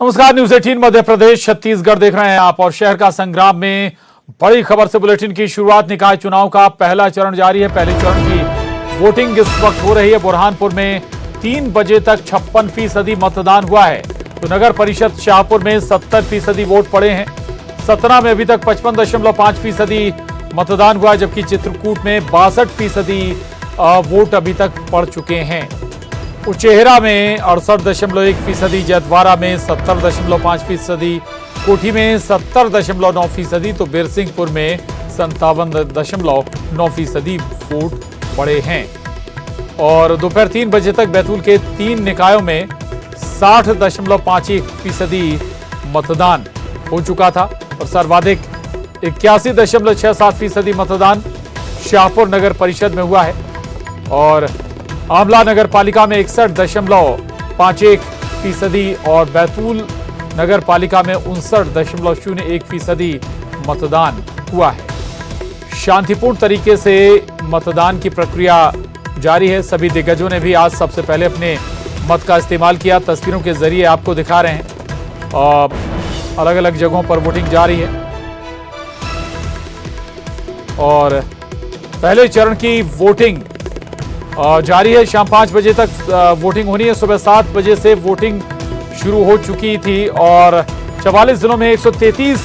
नमस्कार, न्यूज 18 मध्य प्रदेश छत्तीसगढ़ देख रहे हैं आप और शहर का संग्राम में बड़ी खबर से बुलेटिन की शुरुआत। निकाय चुनाव का पहला चरण जारी है। पहले चरण की वोटिंग इस वक्त हो रही है। बुरहानपुर में 3 बजे तक 56% मतदान हुआ है। तो नगर परिषद शाहपुर में 70% वोट पड़े हैं। सतना में अभी तक 55.5% मतदान हुआ है, जबकि चित्रकूट में 62% वोट अभी तक पड़ चुके हैं। उचेहरा में 68.1%, जतवारा में 70.5%, कोठी में 70.9%, तो बिरसिंहपुर में 57.9% वोट पड़े हैं। और दोपहर 3 बजे तक बैतूल के 3 निकायों में 60.51% मतदान हो चुका था और सर्वाधिक 81.67% मतदान शाहपुर नगर परिषद में हुआ है। और आंवला नगर पालिका में 61.51% और बैतूल नगर पालिका में 59.01% मतदान हुआ है। शांतिपूर्ण तरीके से मतदान की प्रक्रिया जारी है। सभी दिग्गजों ने भी आज सबसे पहले अपने मत का इस्तेमाल किया। तस्वीरों के जरिए आपको दिखा रहे हैं। अलग अलग जगहों पर वोटिंग जारी है और पहले चरण की वोटिंग जारी है। शाम 5 बजे तक वोटिंग होनी है। सुबह 7 बजे से वोटिंग शुरू हो चुकी थी और 44 जिलों में 133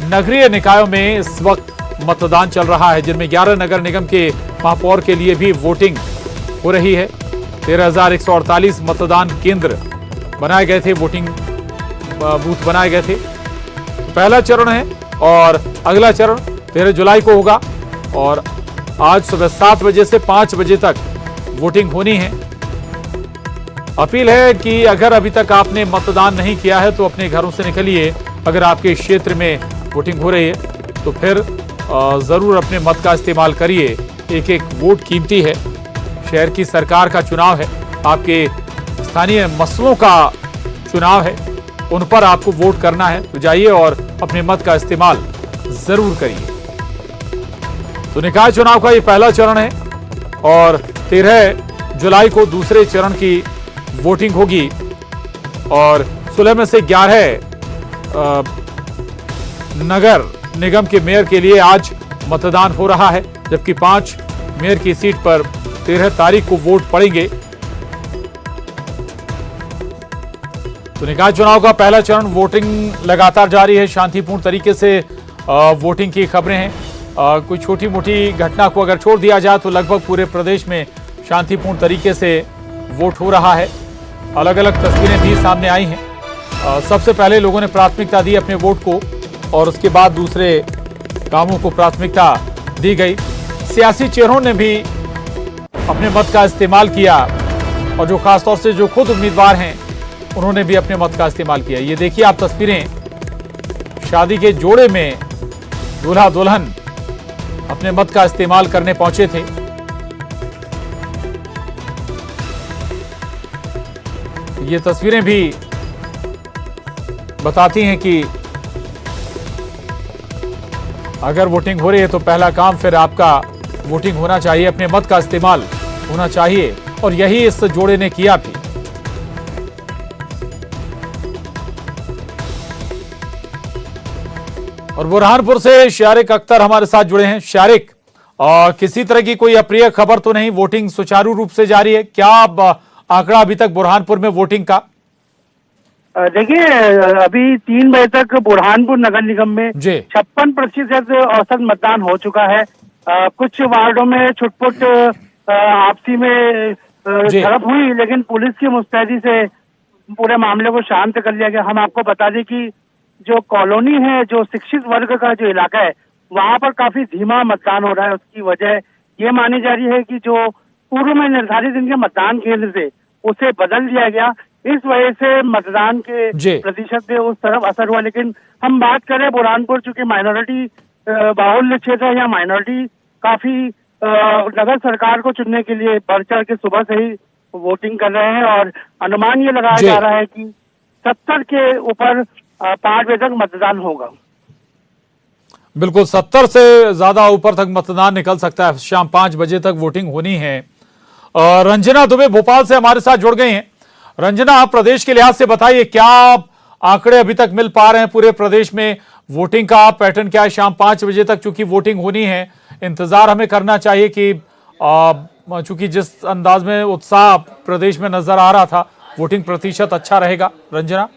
नगरीय निकायों में इस वक्त मतदान चल रहा है, जिनमें 11 नगर निगम के महापौर के लिए भी वोटिंग हो रही है। 13,148 मतदान केंद्र बनाए गए थे, वोटिंग बूथ बनाए गए थे। पहला चरण है और अगला चरण 13 जुलाई को होगा और आज सुबह 7 बजे से 5 बजे तक वोटिंग होनी है। अपील है कि अगर अभी तक आपने मतदान नहीं किया है तो अपने घरों से निकलिए। अगर आपके क्षेत्र में वोटिंग हो रही है तो फिर जरूर अपने मत का इस्तेमाल करिए। एक एक वोट कीमती है। शहर की सरकार का चुनाव है, आपके स्थानीय मसलों का चुनाव है, उन पर आपको वोट करना है। तो जाइए और अपने मत का इस्तेमाल जरूर करिए। तो निकाय चुनाव का ये पहला चरण है और 13 जुलाई को दूसरे चरण की वोटिंग होगी और 16 में से 11 नगर निगम के मेयर के लिए आज मतदान हो रहा है, जबकि 5 मेयर की सीट पर 13 तारीख को वोट पड़ेंगे। तो निकाय चुनाव का पहला चरण वोटिंग लगातार जारी है। शांतिपूर्ण तरीके से वोटिंग की खबरें हैं। कोई छोटी मोटी घटना को अगर छोड़ दिया जाए तो लगभग पूरे प्रदेश में शांतिपूर्ण तरीके से वोट हो रहा है। अलग अलग तस्वीरें भी सामने आई हैं। सबसे पहले लोगों ने प्राथमिकता दी अपने वोट को और उसके बाद दूसरे कामों को प्राथमिकता दी गई। सियासी चेहरों ने भी अपने मत का इस्तेमाल किया और जो खासतौर से जो खुद उम्मीदवार हैं उन्होंने भी अपने मत का इस्तेमाल किया। ये देखिए आप तस्वीरें, शादी के जोड़े में दूल्हा दुल्हन अपने मत का इस्तेमाल करने पहुंचे थे। ये तस्वीरें भी बताती हैं कि अगर वोटिंग हो रही है तो पहला काम फिर आपका वोटिंग होना चाहिए, अपने मत का इस्तेमाल होना चाहिए और यही इस जोड़े ने किया भी। और बुरहानपुर से शारिक अख्तर हमारे साथ जुड़े हैं। शारिक, किसी तरह की कोई अप्रिय खबर तो नहीं? वोटिंग सुचारू रूप से जारी है। क्या आंकड़ा अभी तक बुरहानपुर में वोटिंग का? देखिए, अभी 3 बजे तक बुरहानपुर नगर निगम में 56% औसत मतदान हो चुका है। कुछ वार्डों में छुटपुट आपसी में झड़प हुई, लेकिन पुलिस की मुस्तैदी से पूरे मामले को शांत कर लिया गया। हम आपको बता दें कि जो कॉलोनी है, जो शिक्षित वर्ग का जो इलाका है, वहां पर काफी धीमा मतदान हो रहा है। उसकी वजह ये मानी जा रही है कि जो पूर्व में निर्धारित इनके मतदान केंद्र थे उसे बदल दिया गया। इस वजह से मतदान के प्रतिशत पे उस तरफ असर हुआ। लेकिन हम बात करें बुरहानपुर, चूंकि माइनॉरिटी बाहुल्य क्षेत्र है, यहाँ माइनॉरिटी काफी नगर सरकार को चुनने के लिए बढ़ चढ़ के सुबह से ही वोटिंग कर रहे हैं और अनुमान ये लगाया जा रहा है कि 70 के ऊपर 5 बजे तक मतदान होगा। बिल्कुल, 70 से ज्यादा ऊपर तक मतदान निकल सकता है। शाम 5 बजे तक वोटिंग होनी है। रंजना दुबे भोपाल से हमारे साथ जुड़ गई हैं। रंजना, आप प्रदेश के लिहाज से बताइए, क्या आंकड़े अभी तक मिल पा रहे हैं पूरे प्रदेश में? वोटिंग का पैटर्न क्या है? शाम 5 बजे तक चूंकि वोटिंग होनी है, इंतजार हमें करना चाहिए कि चूंकि जिस अंदाज में उत्साह प्रदेश में नजर आ रहा था, वोटिंग प्रतिशत अच्छा रहेगा। रंजना,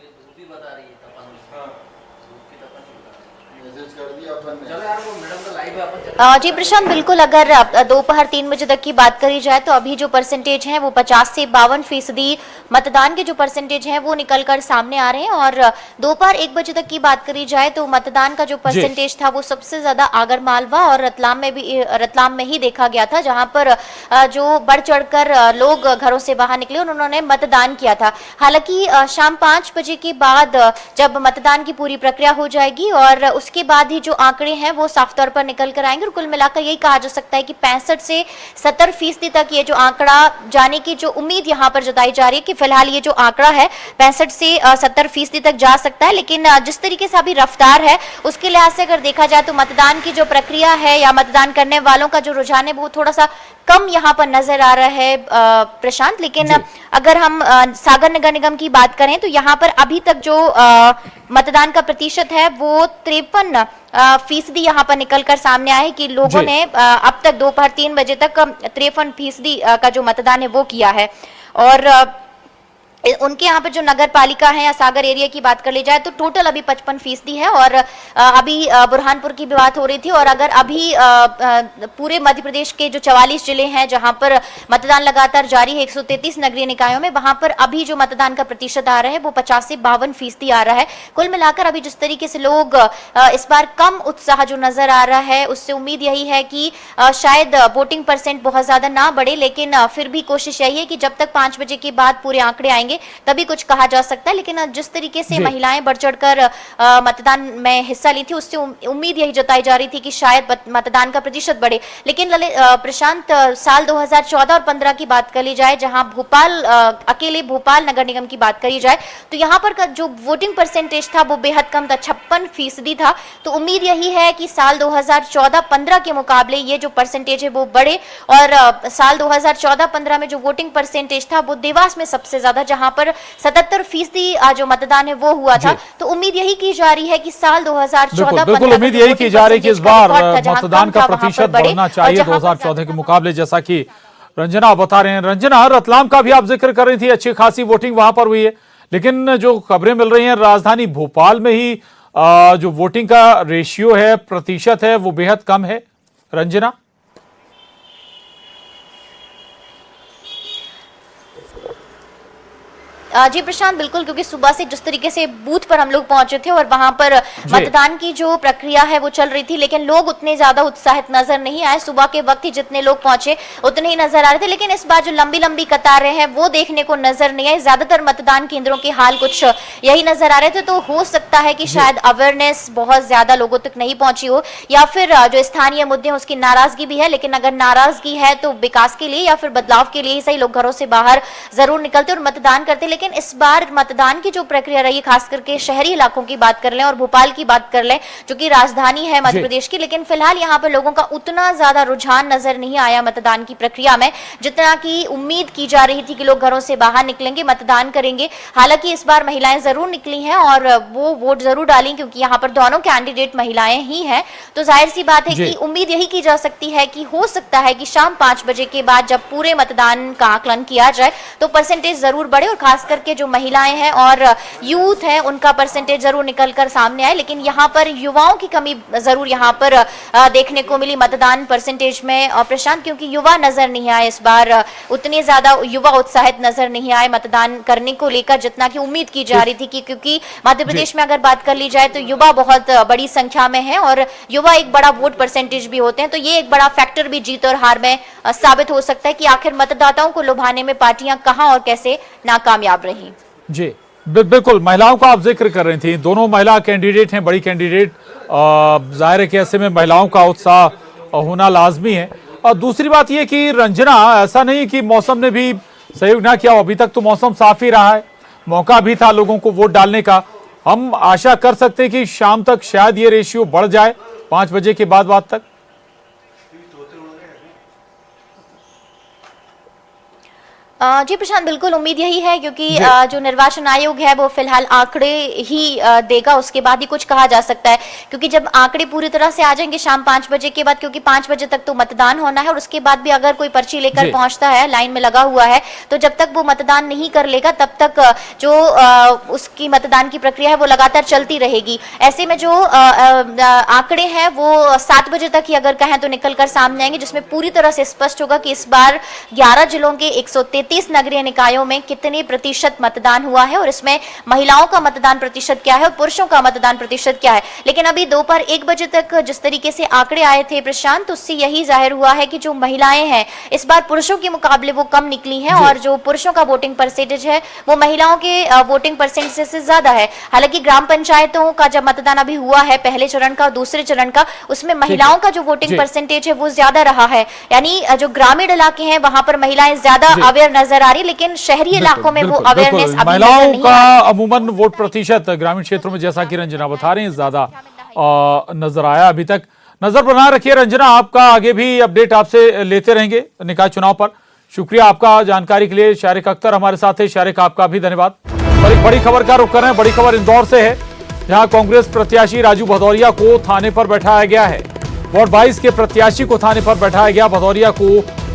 जी प्रशांत, बिल्कुल। अगर दोपहर 3 बजे तक की बात करी जाए तो अभी जो परसेंटेज है वो 50 से 52% मतदान के जो परसेंटेज हैं वो निकलकर सामने आ रहे हैं। और दोपहर 1 बजे तक की बात करी जाए तो मतदान का जो परसेंटेज था वो सबसे ज्यादा आगरमालवा और रतलाम में ही देखा गया था, जहां पर जो बढ़ चढ़कर लोग घरों से बाहर निकले और उन्होंने मतदान किया था। हालांकि शाम 5 बजे के बाद जब मतदान की पूरी प्रक्रिया हो जाएगी और उसके बाद ही जो आंकड़े हैं वो साफ तौर पर निकल कर आएंगे और कुल मिलाकर यही कहा जा सकता है कि 65 से 70% तक ये जो आंकड़ा जाने की जो उम्मीद यहाँ पर जताई जा रही है कि फिलहाल ये जो आंकड़ा है 65 से 70% तक जा सकता है। लेकिन जिस तरीके से अभी रफ्तार है उसके लिहाज से अगर देखा जाए तो मतदान की जो प्रक्रिया है या मतदान करने वालों का जो रुझान है वो थोड़ा सा कम यहाँ पर नजर आ रहा है प्रशांत। लेकिन अगर हम सागर नगर निगम की बात करें तो यहाँ पर अभी तक जो मतदान का प्रतिशत है वो 53% यहाँ पर निकलकर सामने आया है कि लोगों ने अब तक दोपहर 3 बजे तक 53% का जो मतदान है वो किया है। और उनके यहाँ पे जो नगर पालिका है या सागर एरिया की बात कर ली जाए तो टोटल अभी 55% है। और अभी बुरहानपुर की भी बात हो रही थी। और अगर अभी पूरे मध्य प्रदेश के जो 44 जिले हैं जहां पर मतदान लगातार जारी है 133 नगरीय निकायों में, वहां पर अभी जो मतदान का प्रतिशत आ रहा है वो 50 से 52% आ रहा है। कुल मिलाकर अभी जिस तरीके से लोग इस बार कम उत्साह जो नजर आ रहा है उससे उम्मीद यही है कि शायद वोटिंग परसेंट बहुत ज्यादा ना बढ़े, लेकिन फिर भी कोशिश यही है कि जब तक 5 बजे के बाद पूरे आंकड़े आएंगे तभी कुछ कहा जा सकता है। लेकिन जिस तरीके से महिलाएं बढ़ चढ़कर मतदान में हिस्सा ली थी उससे उम्मीद यही जताई जा रही थी कि शायद मतदान का प्रतिशत बढ़े। लेकिन प्रशांत, साल 2014 और 15 की बात कर ली जाए, जहां अकेले भोपाल नगर निगम की बात करी जाए तो यहां पर जो वोटिंग परसेंटेज था वो बेहद कम था, 56% था। तो उम्मीद यही है कि साल 2014-15 के मुकाबले ये जो परसेंटेज है वो बढ़े। और साल 2014-15 में जो वोटिंग परसेंटेज था वो देवास में सबसे ज्यादा, जहां पर 77% जो मतदान है वो हुआ था। तो उम्मीद यही की जा रही है कि साल 2014-15 बिल्कुल उम्मीद यही की जा रही है कि इस बार मतदान का प्रतिशत बढ़ना चाहिए 2014 के मुकाबले, जैसा कि रंजना बता रहे हैं। रंजना, रतलाम का भी आप जिक्र कर रही थी, अच्छी खासी वोटिंग वहां पर हुई है, लेकिन जो खबरें मिल रही हैं राजधानी भोपाल में ही जो वोटिंग का रेशियो है, प्रतिशत है, वो बेहद कम है। रंजना, जी प्रशांत, बिल्कुल, क्योंकि सुबह से जिस तरीके से बूथ पर हम लोग पहुंचे थे और वहां पर मतदान की जो प्रक्रिया है वो चल रही थी, लेकिन लोग उतने ज्यादा उत्साहित नजर नहीं आए। सुबह के वक्त ही जितने लोग पहुंचे उतने ही नजर आ रहे थे, लेकिन इस बार जो लंबी लंबी कतारें हैं वो देखने को नजर नहीं आई। ज्यादातर मतदान केंद्रों के हाल कुछ यही नजर आ रहे थे। तो हो सकता है कि शायद अवेयरनेस बहुत ज्यादा लोगों तक नहीं पहुंची हो, या फिर जो स्थानीय मुद्दे हैं उसकी नाराजगी भी है। लेकिन अगर नाराजगी है तो विकास के लिए या फिर बदलाव के लिए ही सही, लोग घरों से बाहर जरूर निकलते और मतदान करते। लेकिन इस बार मतदान की जो प्रक्रिया रही, खास करके शहरी इलाकों की बात कर लें और भोपाल की बात कर लें जो कि राजधानी है मध्य प्रदेश की, लेकिन फिलहाल यहाँ पर लोगों का उतना ज्यादा रुझान नजर नहीं आया मतदान की प्रक्रिया में, जितना की उम्मीद की जा रही थी कि लोग घरों से बाहर निकलेंगे, मतदान करेंगे। हालांकि इस बार महिलाएं जरूर निकली हैं और वो वोट जरूर डाली, क्योंकि यहाँ पर दोनों कैंडिडेट महिलाएं ही हैं। तो जाहिर सी बात है कि उम्मीद यही की जा सकती है कि हो सकता है कि शाम 5 बजे के बाद जब पूरे मतदान का आकलन किया जाए तो परसेंटेज जरूर बढ़े और खास करके जो महिलाएं हैं और यूथ है उनका परसेंटेज जरूर निकलकर सामने आए। लेकिन यहाँ पर युवाओं की कमी जरूर यहाँ पर देखने को मिली मतदान परसेंटेज में प्रशांत, क्योंकि युवा नजर नहीं आए इस बार, उतने ज्यादा युवा उत्साहित नजर नहीं आए मतदान करने को लेकर जितना की उम्मीद की जा रही थी कि क्योंकि मध्य प्रदेश में अगर बात कर ली जाए तो युवा बहुत बड़ी संख्या में है और युवा एक बड़ा वोट परसेंटेज भी होते हैं। तो ये एक बड़ा फैक्टर भी जीत और हार में साबित हो सकता है कि आखिर मतदाताओं को लुभाने में पार्टियां कहां और कैसे नाकामयाब रही। जी बिल्कुल, महिलाओं का आप जिक्र कर रही थी, दोनों महिला कैंडिडेट हैं, बड़ी कैंडिडेट, जाहिर है कि ऐसे में महिलाओं का उत्साह होना लाजमी है। और दूसरी बात यह कि रंजना, ऐसा नहीं कि मौसम ने भी सहयोग ना किया, अभी तक तो मौसम साफ ही रहा है, मौका भी था लोगों को वोट डालने का। हम आशा कर सकते हैं कि शाम तक शायद ये रेशियो बढ़ जाए 5 बजे के बाद तक। जी प्रशांत, बिल्कुल उम्मीद यही है क्योंकि जो निर्वाचन आयोग है वो फिलहाल आंकड़े ही देगा, उसके बाद ही कुछ कहा जा सकता है। क्योंकि जब आंकड़े पूरी तरह से आ जाएंगे शाम 5 बजे के बाद, क्योंकि 5 बजे तक तो मतदान होना है और उसके बाद भी अगर कोई पर्ची लेकर पहुंचता है, लाइन में लगा हुआ है, तो जब तक वो मतदान नहीं कर लेगा तब तक जो उसकी मतदान की प्रक्रिया है वो लगातार चलती रहेगी। ऐसे में जो आंकड़े हैं वो 7 बजे तक ही अगर कहें तो निकल कर सामने आएंगे, जिसमें पूरी तरह से स्पष्ट होगा कि इस बार 11 जिलों के 133 नगरीय निकायों में कितने प्रतिशत मतदान हुआ है और इसमें महिलाओं का मतदान प्रतिशत क्या है और पुरुषों का मतदान प्रतिशत क्या है। लेकिन अभी दोपहर 1 बजे तक जिस तरीके से आंकड़े आए थे प्रशांत, उससे यही जाहिर हुआ है कि जो महिलाएं हैं इस बार पुरुषों के मुकाबले वो कम निकली हैं और जो पुरुषों का वोटिंग परसेंटेज है वो महिलाओं के वोटिंग परसेंटेज से ज्यादा है। हालांकि ग्राम पंचायतों का जब मतदान अभी हुआ है, पहले चरण का, दूसरे चरण का, उसमें महिलाओं का जो वोटिंग परसेंटेज है वो ज्यादा रहा है। यानी जो ग्रामीण इलाके हैं वहां पर महिलाएं ज्यादा अवेयर नजर आ रही, लेकिन शहरी इलाकों में वो अवेयरनेस अभी महिलाओं का अमूमन वोट प्रतिशत ग्रामीण क्षेत्रों में, जैसा कि रंजना बता रही है, ज्यादा नजर आया। अभी तक नजर बना रखिए रंजना, आपका आगे भी अपडेट आपसे लेते रहेंगे निकाय चुनाव पर। शुक्रिया आपका जानकारी के लिए। शारिक अख्तर हमारे साथ है। शारिक, आपका भी धन्यवाद। और एक बड़ी खबर का रुख कर रहे हैं। बड़ी खबर इंदौर से है, जहां कांग्रेस प्रत्याशी राजू भदौरिया को थाने पर बैठाया गया है। वार्ड 22 के प्रत्याशी को थाने पर बैठाया गया। भदौरिया को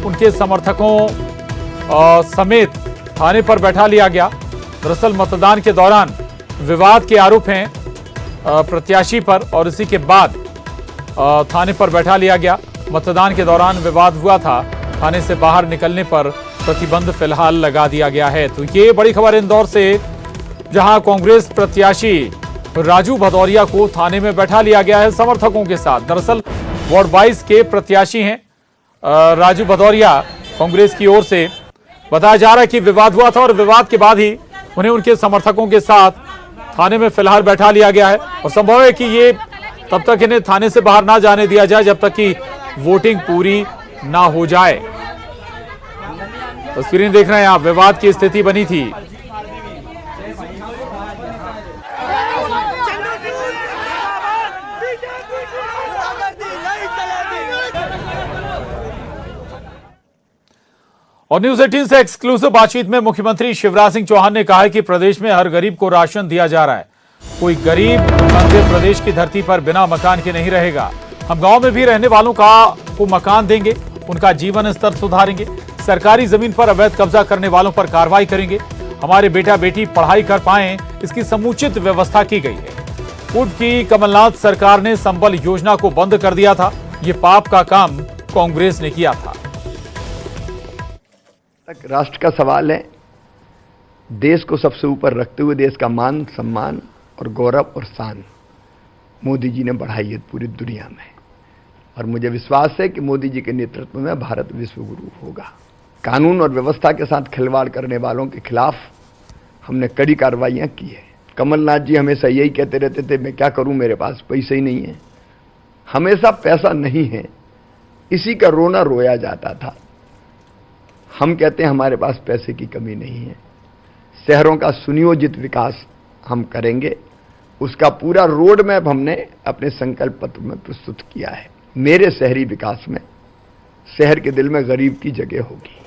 उनके समर्थकों समेत थाने पर बैठा लिया गया। दरअसल मतदान के दौरान विवाद के आरोप हैं प्रत्याशी पर और इसी के बाद थाने पर बैठा लिया गया। मतदान के दौरान विवाद हुआ था, थाने से बाहर निकलने पर प्रतिबंध फिलहाल लगा दिया गया है। तो ये बड़ी खबर इंदौर से, जहां कांग्रेस प्रत्याशी राजू भदौरिया को थाने में बैठा लिया गया है समर्थकों के साथ। दरअसल वार्ड 22 के प्रत्याशी हैं राजू भदौरिया। कांग्रेस की ओर से बताया जा रहा है कि विवाद हुआ था और विवाद के बाद ही उन्हें उनके समर्थकों के साथ थाने में फिलहाल बैठा लिया गया है। और संभव है कि ये तब तक इन्हें थाने से बाहर ना जाने दिया जाए जब तक कि वोटिंग पूरी ना हो जाए। तस्वीरें देख रहे हैं आप, विवाद की स्थिति बनी थी। और न्यूज 18 से एक्सक्लूसिव बातचीत में मुख्यमंत्री शिवराज सिंह चौहान ने कहा है कि प्रदेश में हर गरीब को राशन दिया जा रहा है। कोई गरीब मध्य प्रदेश की धरती पर बिना मकान के नहीं रहेगा। हम गांव में भी रहने वालों को मकान देंगे, उनका जीवन स्तर सुधारेंगे। सरकारी जमीन पर अवैध कब्जा करने वालों पर कार्रवाई करेंगे। हमारे बेटा बेटी पढ़ाई कर पाएं, इसकी समुचित व्यवस्था की गई है। पूर्व की कमलनाथ सरकार ने संबल योजना को बंद कर दिया था। ये पाप का काम कांग्रेस ने किया था। राष्ट्र का सवाल है, देश को सबसे ऊपर रखते हुए देश का मान सम्मान और गौरव और शान मोदी जी ने बढ़ाई है पूरी दुनिया में। और मुझे विश्वास है कि मोदी जी के नेतृत्व में भारत विश्व गुरु होगा। कानून और व्यवस्था के साथ खिलवाड़ करने वालों के खिलाफ हमने कड़ी कार्रवाइयां की है। कमलनाथ जी हमेशा यही कहते रहते थे, मैं क्या करूं, मेरे पास पैसे ही नहीं है। हमेशा पैसा नहीं है, इसी का रोना रोया जाता था। हम कहते हैं हमारे पास पैसे की कमी नहीं है। शहरों का सुनियोजित विकास हम करेंगे, उसका पूरा रोड मैप हमने अपने संकल्प पत्र में प्रस्तुत किया है। मेरे शहरी विकास में शहर के दिल में गरीब की जगह होगी।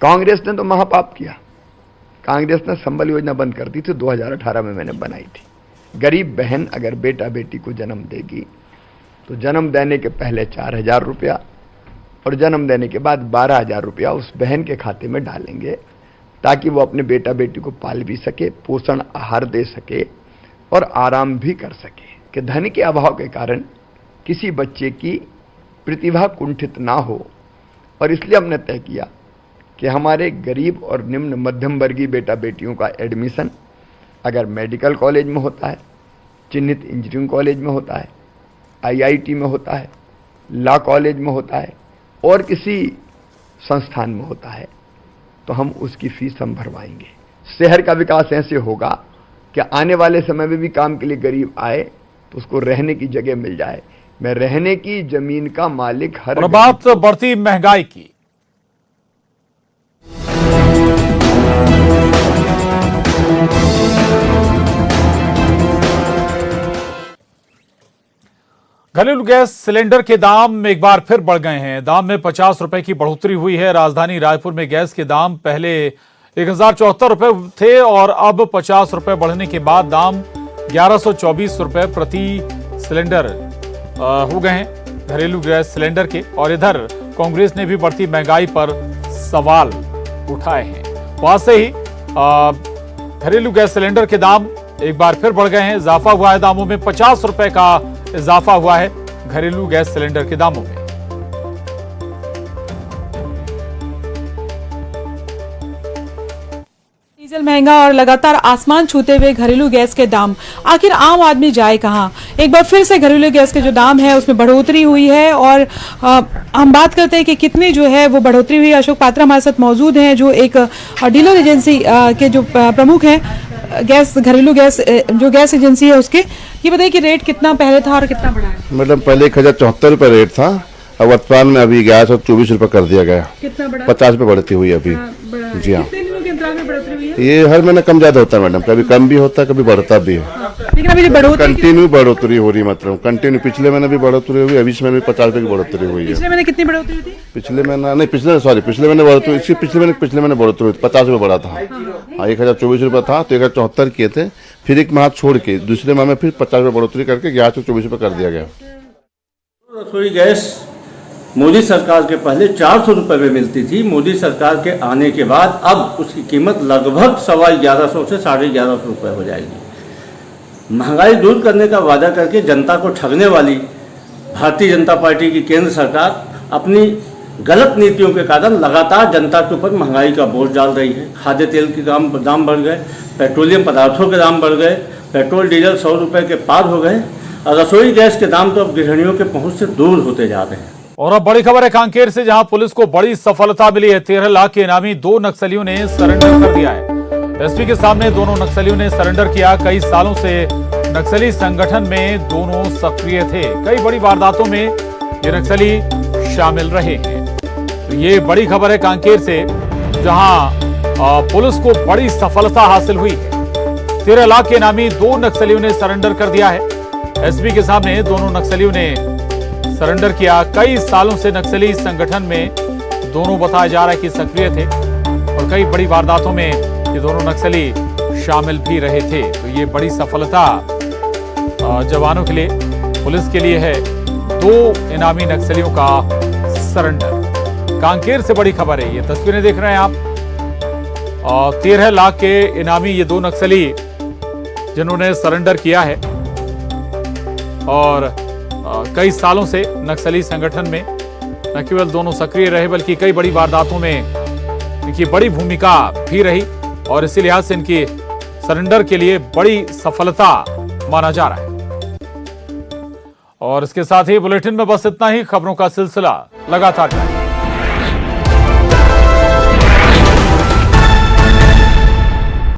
कांग्रेस ने तो महापाप किया। कांग्रेस ने संबल योजना बंद कर दी थी, 2018 में मैंने बनाई थी। गरीब बहन अगर बेटा बेटी को जन्म देगी तो जन्म देने के पहले 4,000 रुपया और जन्म देने के बाद 12,000 रुपया उस बहन के खाते में डालेंगे, ताकि वो अपने बेटा बेटी को पाल भी सके, पोषण आहार दे सके और आराम भी कर सके। कि धन के अभाव के कारण किसी बच्चे की प्रतिभा कुंठित ना हो। और इसलिए हमने तय किया कि हमारे गरीब और निम्न मध्यम वर्गीय बेटा बेटियों का एडमिशन अगर मेडिकल कॉलेज में होता है, चिन्हित इंजीनियरिंग कॉलेज में होता है, IIT में होता है, लॉ कॉलेज में होता है और किसी संस्थान में होता है, तो हम उसकी फीस हम भरवाएंगे। शहर का विकास ऐसे होगा कि आने वाले समय में भी काम के लिए गरीब आए तो उसको रहने की जगह मिल जाए। मैं रहने की जमीन का मालिक हर बात बढ़ती महंगाई की। घरेलू गैस सिलेंडर के दाम एक बार फिर बढ़ गए हैं। दाम में 50 रुपए की बढ़ोतरी हुई है। राजधानी रायपुर में गैस के दाम पहले 1074 रुपए थे और अब 50 रुपए बढ़ने के बाद दाम 1124 रुपए प्रति सिलेंडर हो गए हैं घरेलू गैस सिलेंडर के। और इधर कांग्रेस ने भी बढ़ती महंगाई पर सवाल उठाए हैं। वहां से ही घरेलू गैस सिलेंडर के दाम एक बार फिर बढ़ गए हैं। इजाफा हुआ है दामों में, 50 रुपए का इजाफा हुआ है घरेलू गैस सिलेंडर के दामों में। डीजल महंगा और लगातार आसमान छूते हुए घरेलू गैस के दाम, आखिर आम आदमी जाए कहां? एक बार फिर से घरेलू गैस के जो दाम है उसमें बढ़ोतरी हुई है और हम बात करते हैं कि कितनी जो है वो बढ़ोतरी हुई। अशोक पात्रा हमारे साथ मौजूद हैं जो एक डीलर एजेंसी के जो प्रमुख हैं गैस घरेलू गैस जो गैस एजेंसी है उसके। ये बताइए कि रेट कितना पहले था और कितना बढ़ा है? मैडम पहले 1074 रुपए रेट था और वर्तमान में अभी 1124 रुपए कर दिया गया। कितना बढ़ा? 50 रुपए बढ़ती हुई अभी। जी हाँ, कितने दिनों के अंतराल में बढ़ोतरी हुई है? ये हर महीने कम ज्यादा होता है मैडम, कभी कम भी होता है कभी बढ़ता भी है। लेकिन अभी जो बढ़ोतरी कंटिन्यू बढ़ोतरी हो रही है, मतलब कंटिन्यू। पिछले महीने भी बढ़ोतरी हुई, अभी इसमें भी 50 रुपए की बढ़ोतरी हुई है। पिछले महीने कितनी बढ़ोतरी हुई थी? पिछले महीने नहीं, पिछले महीने बढ़ोतरी, इसकी पिछले महीने बढ़ोतरी हुई 50 रुपए बढ़ा था। हाँ, 1024 रुपए था तो 1074 किए थे, फिर एक माह छोड़ के दूसरे माह में फिर 50 रुपए बढ़ोतरी करके 1124 रुपए कर दिया गया। रसोई गैस मोदी सरकार के पहले 400 रुपए में मिलती थी। मोदी सरकार के आने के बाद अब उसकी कीमत लगभग 1150 से 1150 रुपए हो जाएगी। महंगाई दूर करने का वादा करके जनता को ठगने वाली भारतीय जनता पार्टी की केंद्र सरकार अपनी गलत नीतियों के कारण लगातार जनता के ऊपर महंगाई का बोझ डाल रही है। खाद्य तेल के दाम बढ़ गए, पेट्रोलियम पदार्थों के दाम बढ़ गए, पेट्रोल डीजल 100 रुपए के पार हो गए और रसोई गैस के दाम तो अब गृहिणियों के पहुंच से दूर होते जा रहे हैं। और अब बड़ी खबर है कांकेर से, जहां पुलिस को बड़ी सफलता मिली है। 13 लाख के इनामी 2 नक्सलियों ने सरेंडर कर दिया है। एसपी के सामने दोनों नक्सलियों ने सरेंडर किया। कई सालों से नक्सली संगठन में दोनों सक्रिय थे। कई बड़ी वारदातों में ये नक्सली शामिल रहे हैं। तो ये बड़ी खबर है कांकेर से, जहां पुलिस को बड़ी सफलता हासिल हुई है। 13 लाख के इनामी 2 नक्सलियों ने सरेंडर कर दिया है। एसपी के सामने दोनों नक्सलियों ने सरेंडर किया। कई सालों से नक्सली संगठन में दोनों बताया जा रहा है कि सक्रिय थे और कई बड़ी वारदातों में ये दोनों नक्सली शामिल भी रहे थे। तो ये बड़ी सफलता जवानों के लिए, पुलिस के लिए है। 2 इनामी नक्सलियों का सरेंडर। कांकेर से बड़ी खबर है, ये तस्वीरें देख रहे हैं आप। 13 लाख के इनामी ये 2 नक्सली जिन्होंने सरेंडर किया है और कई सालों से नक्सली संगठन में न केवल दोनों सक्रिय रहे बल्कि कई बड़ी वारदातों में इनकी बड़ी भूमिका भी रही और इसी लिहाज से इनकी सरेंडर के लिए बड़ी सफलता माना जा रहा है। और इसके साथ ही बुलेटिन में बस इतना ही। खबरों का सिलसिला लगातार जारी।